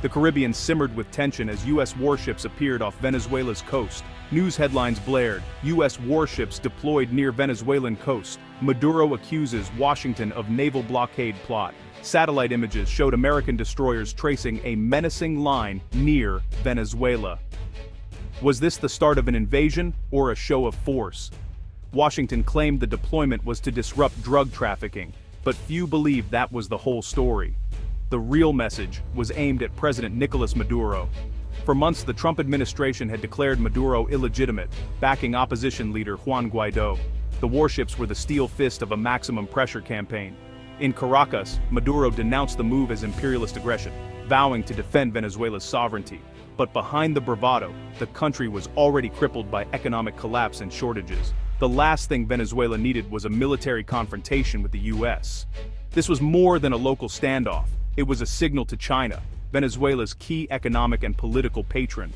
The Caribbean simmered with tension as U.S. warships appeared off Venezuela's coast. News headlines blared, U.S. warships deployed near Venezuelan coast. Maduro accuses Washington of naval blockade plot. Satellite images showed American destroyers tracing a menacing line near Venezuela. Was this the start of an invasion or a show of force? Washington claimed the deployment was to disrupt drug trafficking, but few believed that was the whole story. The real message was aimed at President Nicolás Maduro. For months, the Trump administration had declared Maduro illegitimate, backing opposition leader Juan Guaidó. The warships were the steel fist of a maximum pressure campaign. In Caracas, Maduro denounced the move as imperialist aggression, vowing to defend Venezuela's sovereignty. But behind the bravado, the country was already crippled by economic collapse and shortages. The last thing Venezuela needed was a military confrontation with the U.S. This was more than a local standoff. It was a signal to China, Venezuela's key economic and political patron.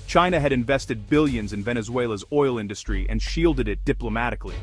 China had invested billions in Venezuela's oil industry and shielded it diplomatically.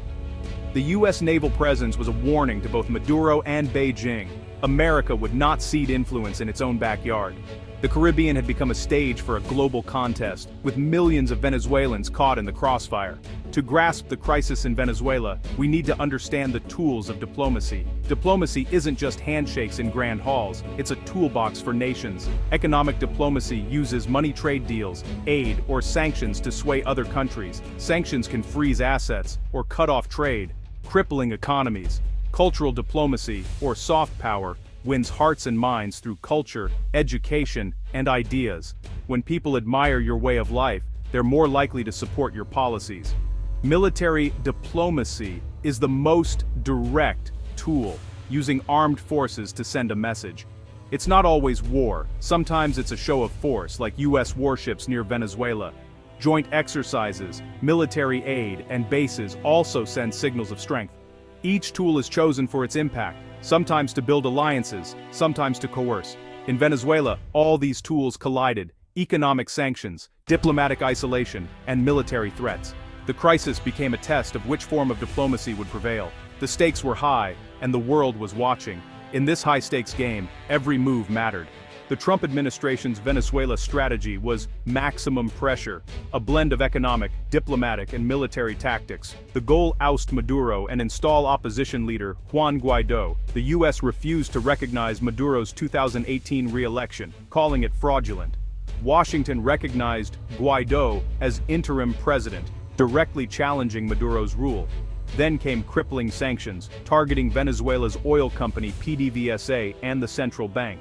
The U.S. naval presence was a warning to both Maduro and Beijing. America would not cede influence in its own backyard. The Caribbean had become a stage for a global contest, with millions of Venezuelans caught in the crossfire. To grasp the crisis in Venezuela, we need to understand the tools of diplomacy. Diplomacy isn't just handshakes in grand halls, it's a toolbox for nations. Economic diplomacy uses money trade deals, aid, or sanctions to sway other countries. Sanctions can freeze assets, or cut off trade, crippling economies. Cultural diplomacy, or soft power, wins hearts and minds through culture, education, and ideas. When people admire your way of life, they're more likely to support your policies. Military diplomacy is the most direct tool, using armed forces to send a message. It's not always war, sometimes it's a show of force, like U.S. warships near Venezuela. Joint exercises, military aid, and bases also send signals of strength. Each tool is chosen for its impact, sometimes to build alliances, sometimes to coerce. In Venezuela, all these tools collided: economic sanctions, diplomatic isolation, and military threats. The crisis became a test of which form of diplomacy would prevail. The stakes were high, and the world was watching. In this high-stakes game, every move mattered. The Trump administration's Venezuela strategy was maximum pressure, a blend of economic, diplomatic, and military tactics. The goal: oust Maduro and install opposition leader Juan Guaidó. The U.S. refused to recognize Maduro's 2018 re-election, calling it fraudulent. Washington recognized Guaidó as interim president, directly challenging Maduro's rule. Then came crippling sanctions, targeting Venezuela's oil company PDVSA and the central bank.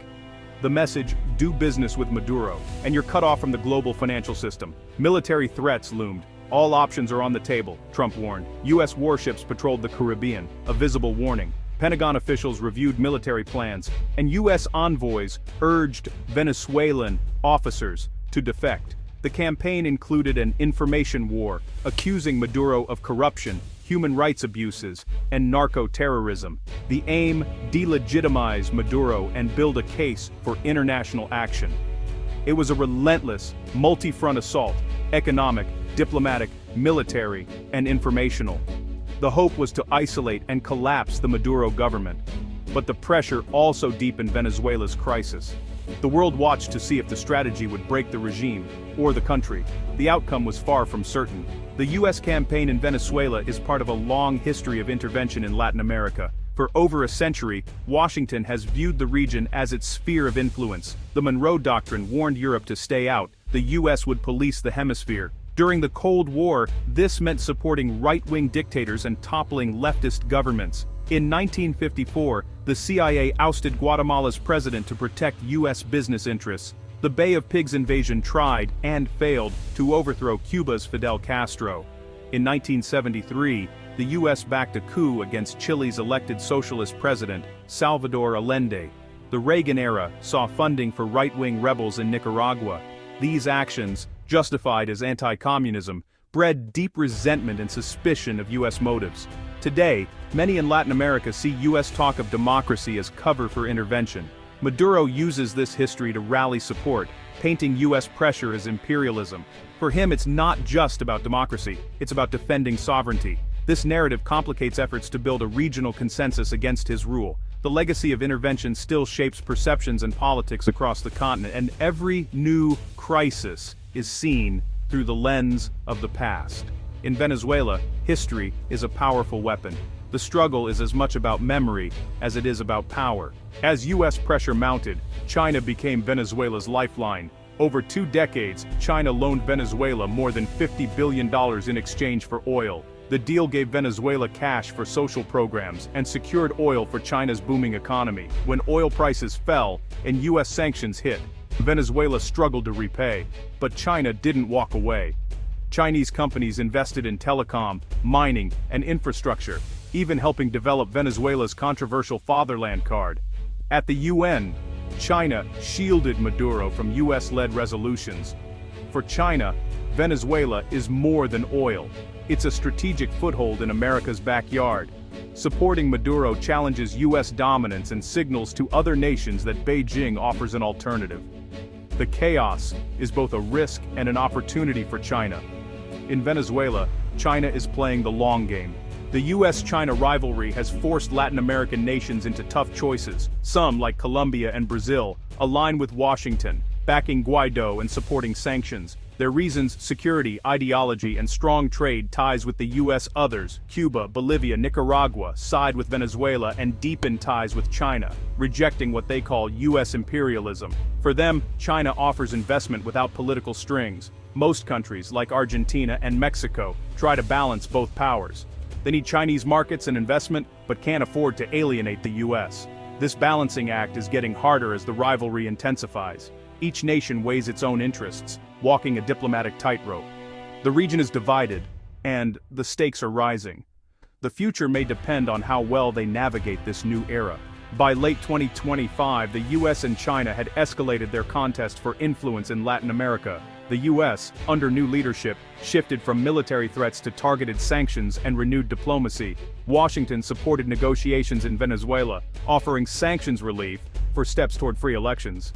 The message: do business with Maduro, and you're cut off from the global financial system. Military threats loomed. All options are on the table, Trump warned. U.S. warships patrolled the Caribbean, a visible warning. Pentagon officials reviewed military plans, and U.S. envoys urged Venezuelan officers to defect. The campaign included an information war, accusing Maduro of corruption, human rights abuses, and narco-terrorism. The aim: delegitimize Maduro and build a case for international action. It was a relentless, multi-front assault: economic, diplomatic, military, and informational. The hope was to isolate and collapse the Maduro government. But the pressure also deepened Venezuela's crisis. The world watched to see if the strategy would break the regime, or the country. The outcome was far from certain. The U.S. campaign in Venezuela is part of a long history of intervention in Latin America. For over a century, Washington has viewed the region as its sphere of influence. The Monroe Doctrine warned Europe to stay out. The U.S. would police the hemisphere. During the Cold War, this meant supporting right-wing dictators and toppling leftist governments. In 1954, the CIA ousted Guatemala's president to protect U.S. business interests. The Bay of Pigs invasion tried, and failed, to overthrow Cuba's Fidel Castro. In 1973, the U.S. backed a coup against Chile's elected socialist president, Salvador Allende. The Reagan era saw funding for right-wing rebels in Nicaragua. These actions, justified as anti-communism, bred deep resentment and suspicion of U.S. motives. Today, many in Latin America see U.S. talk of democracy as cover for intervention. Maduro uses this history to rally support, painting U.S. pressure as imperialism. For him, it's not just about democracy, it's about defending sovereignty. This narrative complicates efforts to build a regional consensus against his rule. The legacy of intervention still shapes perceptions and politics across the continent, and every new crisis is seen through the lens of the past. In Venezuela, history is a powerful weapon. The struggle is as much about memory as it is about power. As US pressure mounted, China became Venezuela's lifeline. Over 2 decades, China loaned Venezuela more than $50 billion in exchange for oil. The deal gave Venezuela cash for social programs and secured oil for China's booming economy. When oil prices fell and US sanctions hit, Venezuela struggled to repay, but China didn't walk away. Chinese companies invested in telecom, mining, and infrastructure, even helping develop Venezuela's controversial fatherland card. At the UN, China shielded Maduro from US-led resolutions. For China, Venezuela is more than oil. It's a strategic foothold in America's backyard. Supporting Maduro challenges US dominance and signals to other nations that Beijing offers an alternative. The chaos is both a risk and an opportunity for China. In Venezuela, China is playing the long game. The US-China rivalry has forced Latin American nations into tough choices. Some, like Colombia and Brazil, align with Washington, backing Guaido and supporting sanctions. Their reasons: security, ideology, and strong trade ties with the US. Others, Cuba, Bolivia, Nicaragua, side with Venezuela and deepen ties with China, rejecting what they call US imperialism. For them, China offers investment without political strings. Most countries, like Argentina and Mexico, try to balance both powers. They need Chinese markets and investment, but can't afford to alienate the US. This balancing act is getting harder as the rivalry intensifies. Each nation weighs its own interests, walking a diplomatic tightrope. The region is divided, and the stakes are rising. The future may depend on how well they navigate this new era. By late 2025, the US and China had escalated their contest for influence in Latin America. The US, under new leadership, shifted from military threats to targeted sanctions and renewed diplomacy. Washington supported negotiations in Venezuela, offering sanctions relief for steps toward free elections.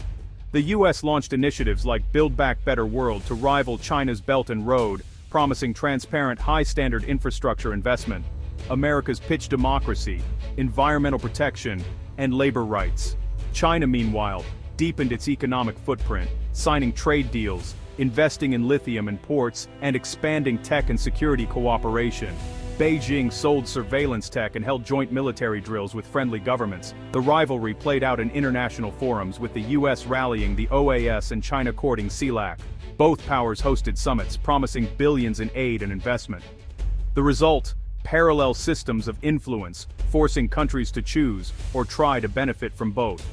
The US launched initiatives like Build Back Better World to rival China's Belt and Road, promising transparent, high-standard infrastructure investment. America's pitched democracy, environmental protection, and labor rights. China, meanwhile, deepened its economic footprint, signing trade deals, investing in lithium and ports, and expanding tech and security cooperation. Beijing sold surveillance tech and held joint military drills with friendly governments. The rivalry played out in international forums, with the US rallying the OAS and China courting CELAC. Both powers hosted summits, promising billions in aid and investment. The result: parallel systems of influence, forcing countries to choose or try to benefit from both.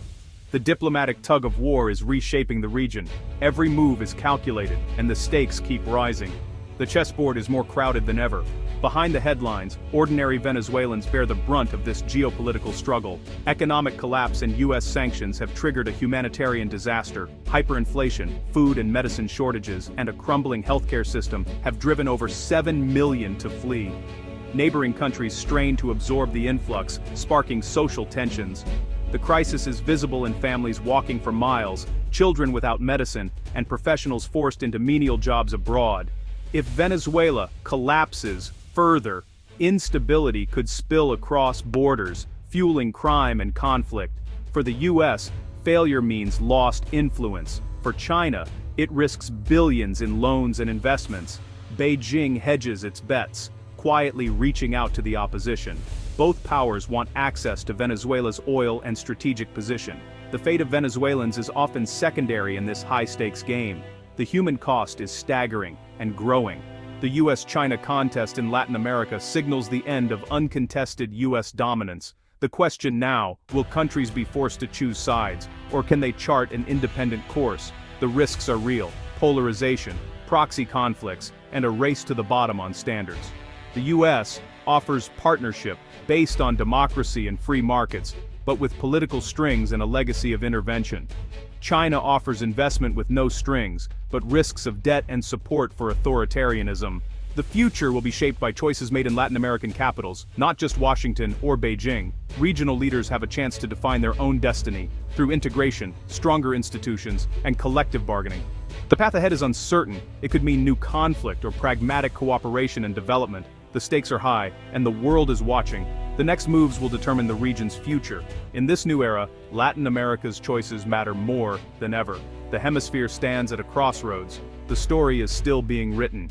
The diplomatic tug-of-war is reshaping the region. Every move is calculated, and the stakes keep rising. The chessboard is more crowded than ever. Behind the headlines, ordinary Venezuelans bear the brunt of this geopolitical struggle. Economic collapse and US sanctions have triggered a humanitarian disaster. Hyperinflation, food and medicine shortages, and a crumbling healthcare system have driven over 7 million to flee. Neighboring countries strain to absorb the influx, sparking social tensions. The crisis is visible in families walking for miles, children without medicine, and professionals forced into menial jobs abroad. If Venezuela collapses further, instability could spill across borders, fueling crime and conflict. For the US, failure means lost influence. For China, it risks billions in loans and investments. Beijing hedges its bets, quietly reaching out to the opposition. Both powers want access to Venezuela's oil and strategic position. The fate of Venezuelans is often secondary in this high-stakes game. The human cost is staggering and growing. The US-China contest in Latin America signals the end of uncontested US dominance. The question now: will countries be forced to choose sides, or can they chart an independent course? The risks are real: polarization, proxy conflicts, and a race to the bottom on standards. The US offers partnership based on democracy and free markets, but with political strings and a legacy of intervention. China offers investment with no strings, but risks of debt and support for authoritarianism. The future will be shaped by choices made in Latin American capitals, not just Washington or Beijing. Regional leaders have a chance to define their own destiny through integration, stronger institutions, and collective bargaining. The path ahead is uncertain. It could mean new conflict or pragmatic cooperation and development. The stakes are high, and the world is watching. The next moves will determine the region's future. In this new era, Latin America's choices matter more than ever. The hemisphere stands at a crossroads. The story is still being written.